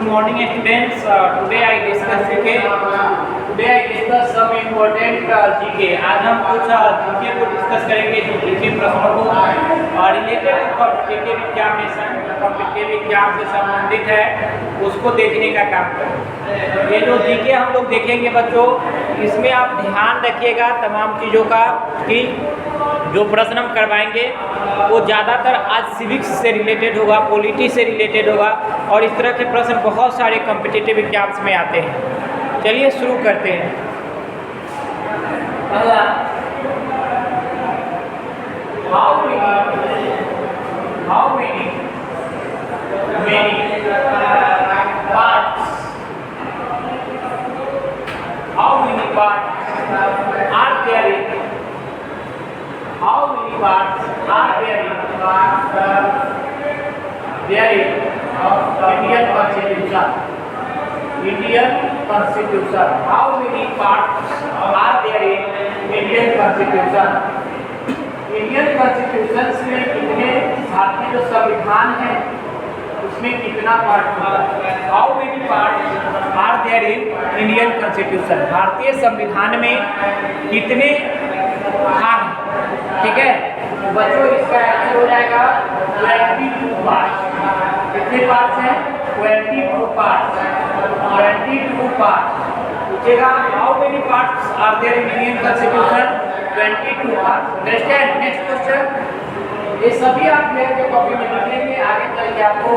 morning students. Today I discuss GK. Today I discuss some important GK. आज हम कुछ GK को discuss करेंगे जो GK प्रश्नों को related competitive examination competitive exam से संबंधित है उसको देखने का काम करें। ये जो GK हम लोग देखेंगे बच्चों, इसमें आप ध्यान रखिएगा तमाम चीज़ों का कि जो प्रश्न हम करवाएंगे वो ज़्यादातर आज सिविक्स से रिलेटेड होगा, पॉलिटी से रिलेटेड होगा और इस तरह के प्रश्न बहुत सारे कॉम्पिटिटिव एग्जाम्स में आते हैं। चलिए शुरू करते हैं। पहला, how many parts are there in How many parts are there in Indian Constitution? Indian Constitution. How many parts are there in Indian Constitution? Indian Constitution में कितने भारतीय जो संविधान है उसमें कितना पार्ट होता है? How many parts are there in Indian Constitution? भारतीय संविधान में कितने भाग? ठीक है, तो बच्चों इसका आंसर हो जाएगा 22 पार्ट्स। कितने पार्ट्स हैं? 22 पार्ट्स। 22 पार्ट्स पूछेगा how many parts are there in Indian constitution? 22 parts. Understand? Next question. ये सभी आप मेरे कॉपी में लिख लेंगे, आगे चल के आपको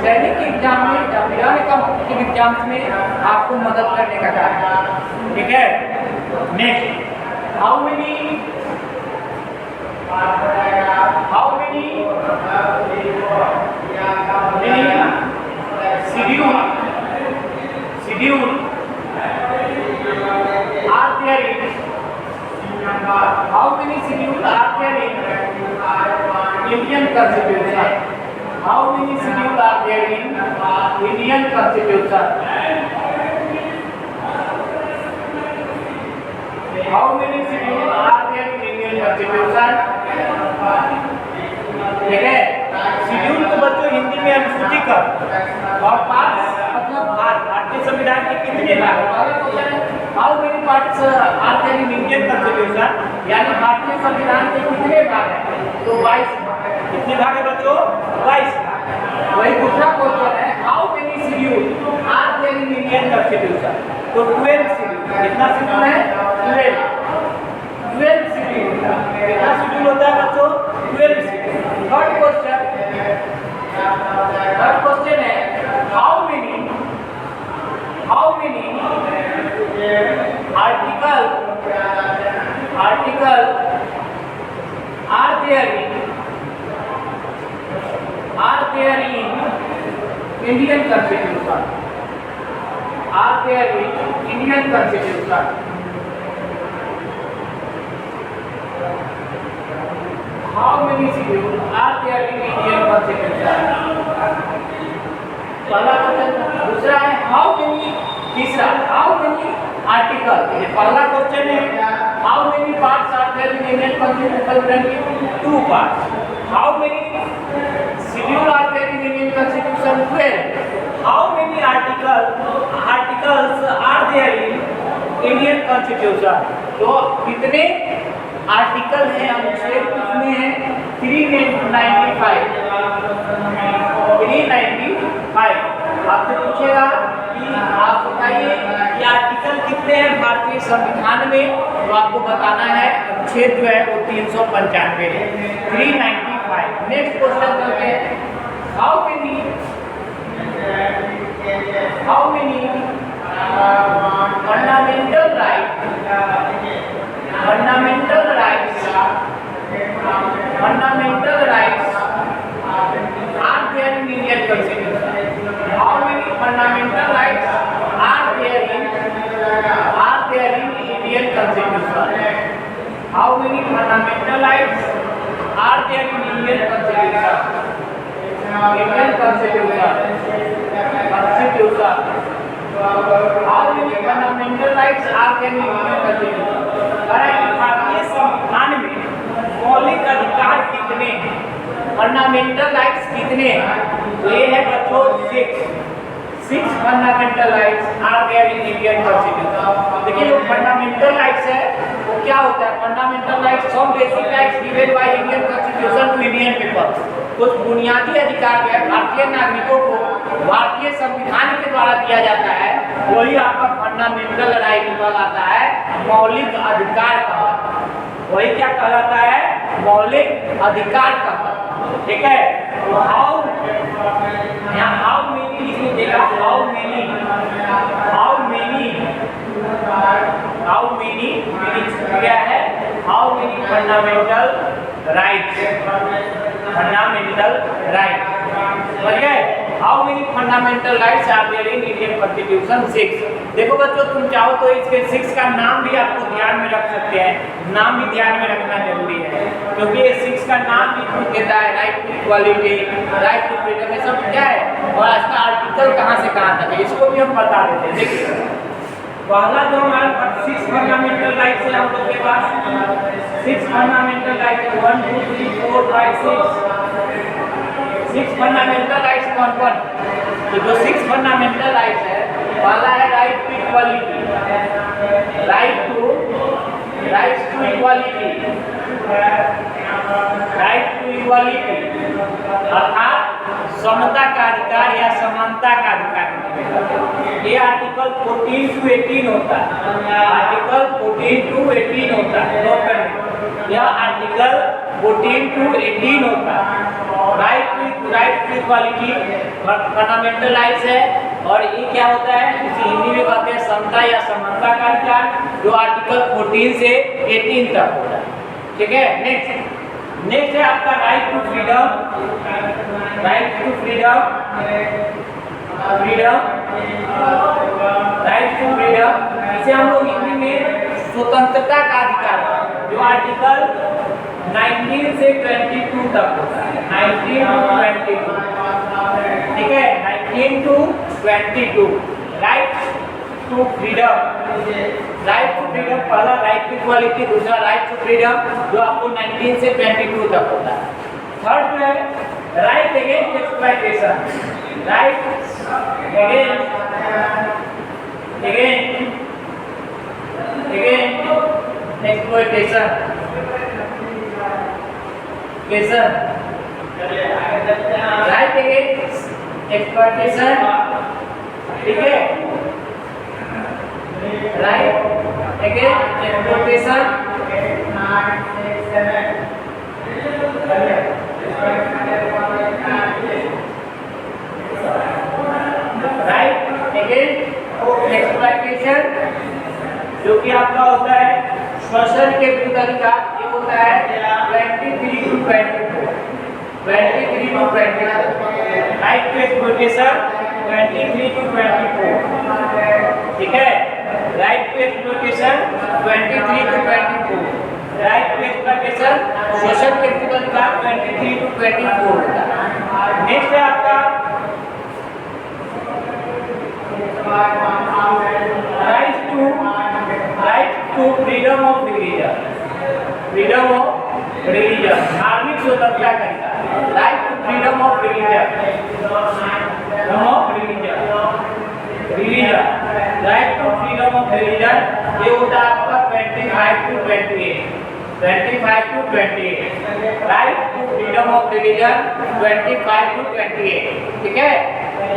सैनिक एग्जाम में या फिर अन्य कॉम्पिटिटिव एग्जाम्स में आपको मदद करने का काम है। ठीक है, next, how many schedule are there in how many schedule are there in Indian Constitution? How many schedule are there in Indian Constitution? How many schedule are there in Indian Constitution? ठीक है, schedule को बच्चों हिंदी में अनुसूची कर और parts मतलब भाग। भारतीय संविधान के कितने भाग? How many parts are there in Indian constitution, यानी भारतीय संविधान के कितने भाग हैं? तो 22 भाग। कितने भाग है बच्चों? 22 भाग। वही दूसरा क्वेश्चन है, how many schedule are there in Indian constitution? तो 12 शेड्यूल। कितना शेड्यूल है? 12 शेड्यूल। कितना शेड्यूल होता है बच्चों? 12 शेड्यूल। थर्ड क्वेश्चन है, how many article are there in Indian constitution? Are there in Indian constitution? How many schedules are there in Indian Constitution? पहला question. दूसरा है हाउ मेनी, तीसरा हाउ मेनी आर्टिकल। ये पहला क्वेश्चन है, how many parts are there in Indian constitution? 2 parts. How many schedule are there in Indian constitution? 12। How many articles are there in Indian constitution? तो कितने article है, अनुच्छेद कितने हैं? 395। आपसे पूछेगा कि आप बताइए कि आर्टिकल कितने हैं भारतीय संविधान में, तो आपको बताना है अनुच्छेद जो है वो 395 है। 395। नेक्स्ट क्वेश्चन करते हैं, how many fundamental rights are there in Indian Constitution? How many fundamental rights are there in Indian Constitution? How many fundamental rights are there in Indian Constitution? Indian Constitution. How many fundamental rights are there in Indian Constitution? भारतीय संविधान में मौलिक अधिकार कितने हैं? Fundamental rights कितने हैं? ये है बच्चों 6 6 fundamental rights are there in Indian Constitution. देखिए जो fundamental rights है वो क्या होता है? fundamental rights some basic rights given by Indian Constitution to Indian people. कुछ बुनियादी अधिकार है भारतीय नागरिकों को भारतीय संविधान के द्वारा दिया जाता है, वही आपका फंडामेंटल राइट कहलाता है, मौलिक अधिकार कहलाता है। वही क्या कहलाता है? मौलिक अधिकार कहलाता है। ठीक है, तो हाउ मेनी इसमें देखा हाउ मेनी क्या है? हाउ मेनी फंडामेंटल राइट्स समझ गए? How many fundamental rights are there in Indian constitution 6। देखो बच्चों तुम चाहो तो इसके 6 का नाम भी आपको ध्यान में रख सकते हैं, नाम भी ध्यान में रखना जरूरी है क्योंकि ये 6 का नाम भी कुछ देता है, right to equality, right to freedom, ये सब क्या है और इसका आर्टिकल कहाँ से कहाँ तक है इसको भी हम बता देते हैं। देखिए पहला जो हमारे 6 फंडामेंटल राइट्स है हम लोग के पास 6 फंडामेंटल राइट्स 1 2 3 4 5 6 फंडामेंटल राइट्स कौन-कौन? तो जो 6 फंडामेंटल राइट्स है पहला है right to equality, right to equality अर्थात समता का अधिकार या समानता का अधिकार। ये आर्टिकल 14 to 18 होता है, आर्टिकल 14 to 18 होता है, नोट करना यह आर्टिकल 14 to 18 होता है। Right to equality fundamental rights है और ये क्या होता है इसे हिंदी में कहते हैं समता या समानता का अधिकार जो आर्टिकल 14 से 18 तक होता है। ठीक है, नेक्स्ट है आपका राइट टू फ्रीडम इसे हम लोग हिंदी में स्वतंत्रता का अधिकार जो आर्टिकल 19 से 22 तक होता है, 19 to 22। ठीक है, 19 to 22 राइट टू फ्रीडम पहला राइट टू इक्वालिटी, दूसरा राइट टू फ्रीडम जो आपको 19 से 22 तक होता है। थर्ड जो है right against exploitation, right against exploitation right against exploitation. ठीक है, राइट अगेंस्ट एक्सप्लॉयटेशन जो कि आपका होता है शोषण के विरुद्ध अधिकार, ये होता है 23 to 24 right to exploitation 23 to 24। ठीक है, right to exploitation 23 to 24, right to exploitation शोषण के विरुद्ध अधिकार 23 to 24 होता है। नेक्स्ट है आपका right to freedom of religion, धार्मिक स्वतंत्रता का अधिकार, right to freedom of religion, right to freedom of religion ये होता है आपका 25 to 28, right to freedom of religion 25 to 28। ठीक है,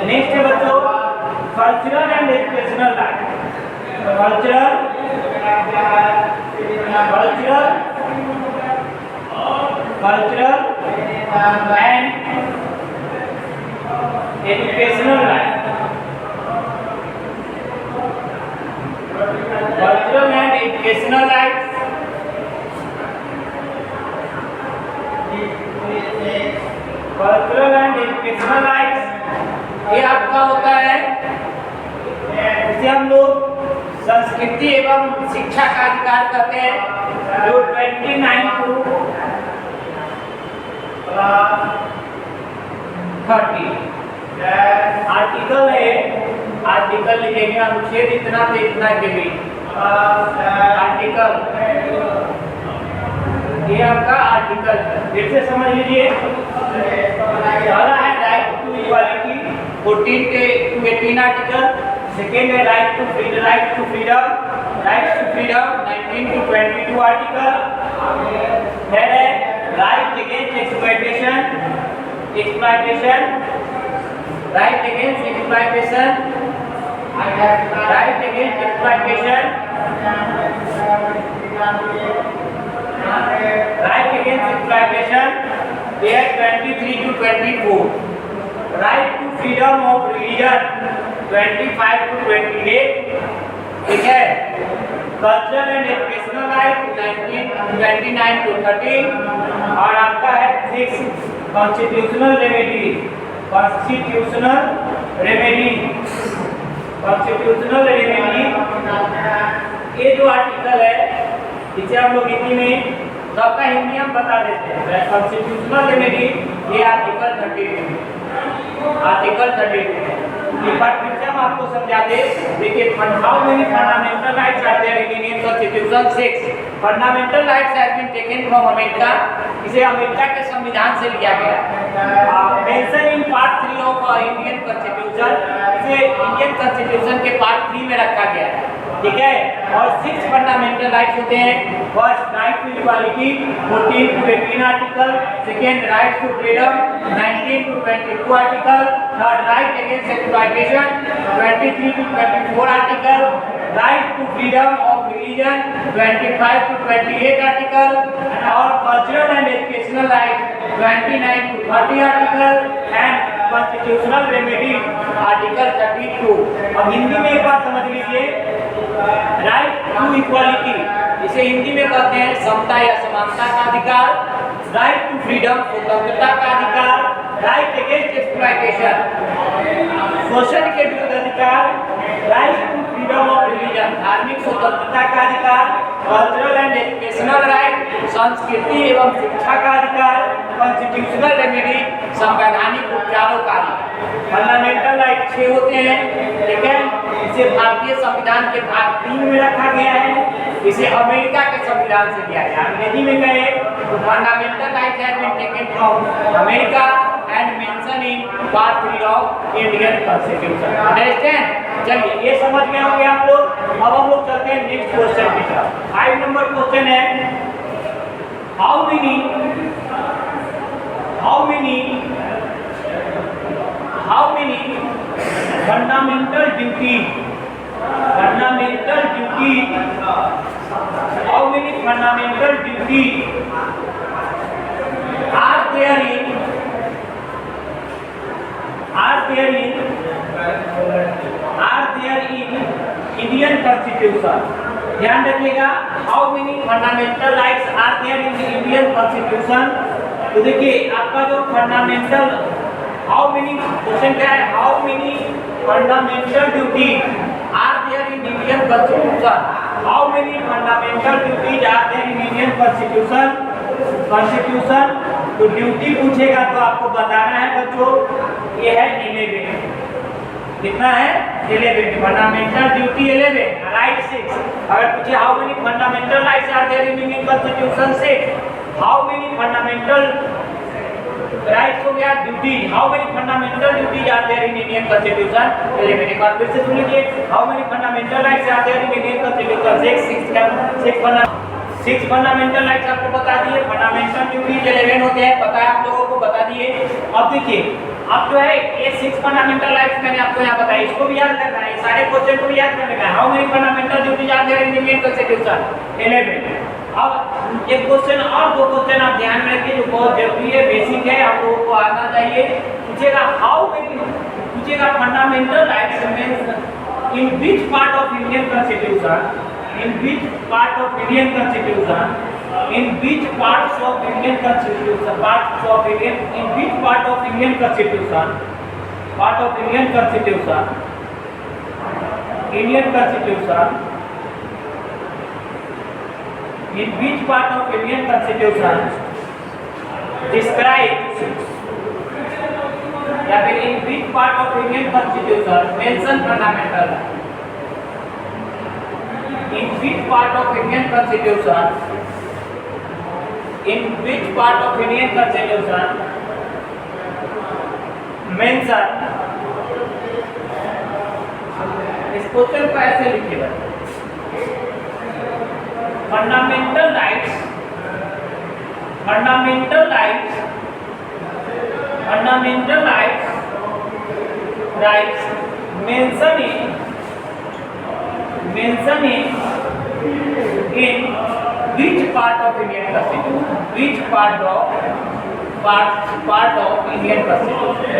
नेक्स्ट है बच्चों cultural and educational right, cultural and educational right, cultural and educational right. Cultural and educational rights ये आपका होता है इसे हम लोग संस्कृति एवं शिक्षा का अधिकार कहते हैं जो 29 to 30 आर्टिकल है, आर्टिकल लिखेंगे अनुच्छेद इतना से इतना के बीच आर्टिकल, ये आपका आर्टिकल फिर से समझ लीजिए। पहला है right to equality, 14 to 18 article. Second है right to freedom, 19 to 22 article. Third है right against exploitation, right against exploitation, they are 23 to 24. Right to freedom of religion 25 to 28. ठीक है. Cultural and educational right 29 to 30. और आपका है 6 constitutional remedy. ये जो article है इसे हम लोग हिंदी में सबका हिंदी हम बता देते हैं. कॉन्स्टिट्यूशनल रेमेडी ये आर्टिकल 32 एक बार फिर से हम आपको समझाते. देखिए, how many fundamental rights are there in Indian constitution. 6 fundamental rights have been taken from America. इसे अमेरिका के संविधान से लिया गया. Mention in part 3 of Indian constitution. इसे इंडियन कॉन्स्टिट्यूशन के पार्ट 3 में रखा गया है. ठीक है. और 6 फंडामेंटल राइट्स होते हैं. First, right to equality 14 to 18 article. Second, right to freedom 19 to 22 article. Third, right against exploitation 23 to 24 article. Right to freedom of religion 25 to 28 article. और cultural and educational right 29 to 30 article. And constitutional remedy article 32. अब हिंदी में एक बात समझ लीजिए. Right to equality इसे हिंदी में कहते हैं समता या समानता का अधिकार. राइट टू फ्रीडम स्वतंत्रता का अधिकार. राइट अगेंस्ट एक्सप्लॉयटेशन शोषण के विरुद्ध अधिकार. Right to freedom of religion धार्मिक स्वतंत्रता का अधिकार. कल्चरल एंड एजुकेशनल राइट संस्कृति एवं शिक्षा का अधिकार. कॉन्स्टिट्यूशनल रेमेडी संवैधानिक उपचारों का अधिकार. फंडामेंटल राइट 6 होते हैं. ठीक है. इसे भारतीय संविधान के भाग 3 में रखा गया है. इसे अमेरिका के संविधान से लिया गया. अंग्रेजी में कहे तो fundamental right have been taken from America and mention in part 3 of Indian constitution. Understand. चलिए, ये समझ गए होंगे आप लोग. अब हम लोग चलते हैं नेक्स्ट क्वेश्चन की तरफ. 5 नंबर क्वेश्चन है how many fundamental duty are there in Indian Constitution. ध्यान रखिएगा. How many fundamental rights are there in the Indian constitution. तो देखिए, आपका जो फंडामेंटल हाउ मेनी क्वेश्चन क्या है. How many fundamental duty are there in Indian constitution. How many fundamental duties are there in Indian constitution. तो duty पूछेगा तो आपको बताना है बच्चों. ये है 11. कितना है? 11. Fundamental duty 11, right 6. अगर पूछे how many fundamental rights are there in Indian constitution 6. How many fundamental rights हो गया duty. How many fundamental duties are there in Indian constitution 11. एक बार फिर से सुन लीजिए. How many fundamental rights are there in Indian constitution 6 fundamental rights आपको बता दिए. फंडामेंटल ड्यूटीज 11 होते हैं. पता है आप लोगों को, बता दिए. अब देखिए, अब जो है ये 6 फंडामेंटल राइट्स मैंने आपको यहाँ बताया. इसको भी याद करना है. सारे क्वेश्चन को भी याद करने का है. How many fundamental duties are there in Indian constitution 11. अब एक क्वेश्चन और 2 क्वेश्चन आप ध्यान में रखिए जो बहुत जरूरी है, बेसिक है, आप लोगों को आना चाहिए. पूछेगा हाउ मेनी, पूछेगा fundamental rights means in which part of Indian constitution, in which part of Indian constitution, in which parts of Indian constitution, in which part of Indian constitution, in which part of Indian constitution describes, या फिर in which part of Indian constitution mention fundamental, in which part of Indian constitution, in which part of Indian constitution mention question को ऐसे लिखिएगा, fundamental rights mention in which part of Indian Constitution? Which part of Indian Constitution?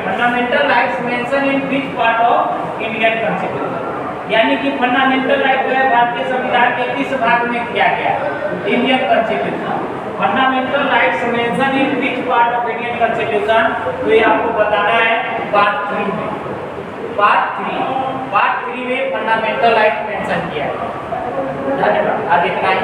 Fundamental rights mention in which part of Indian Constitution? यानी कि fundamental right जो है भारतीय संविधान के किस भाग में किया गया? Indian constitution. Fundamental rights mention in which part of Indian constitution? तो ये आपको बताना है पार्ट 3 में। पार्ट 3 में फंडामेंटल राइट मेंशन किया है। धन्यवाद। आगे इतना ही।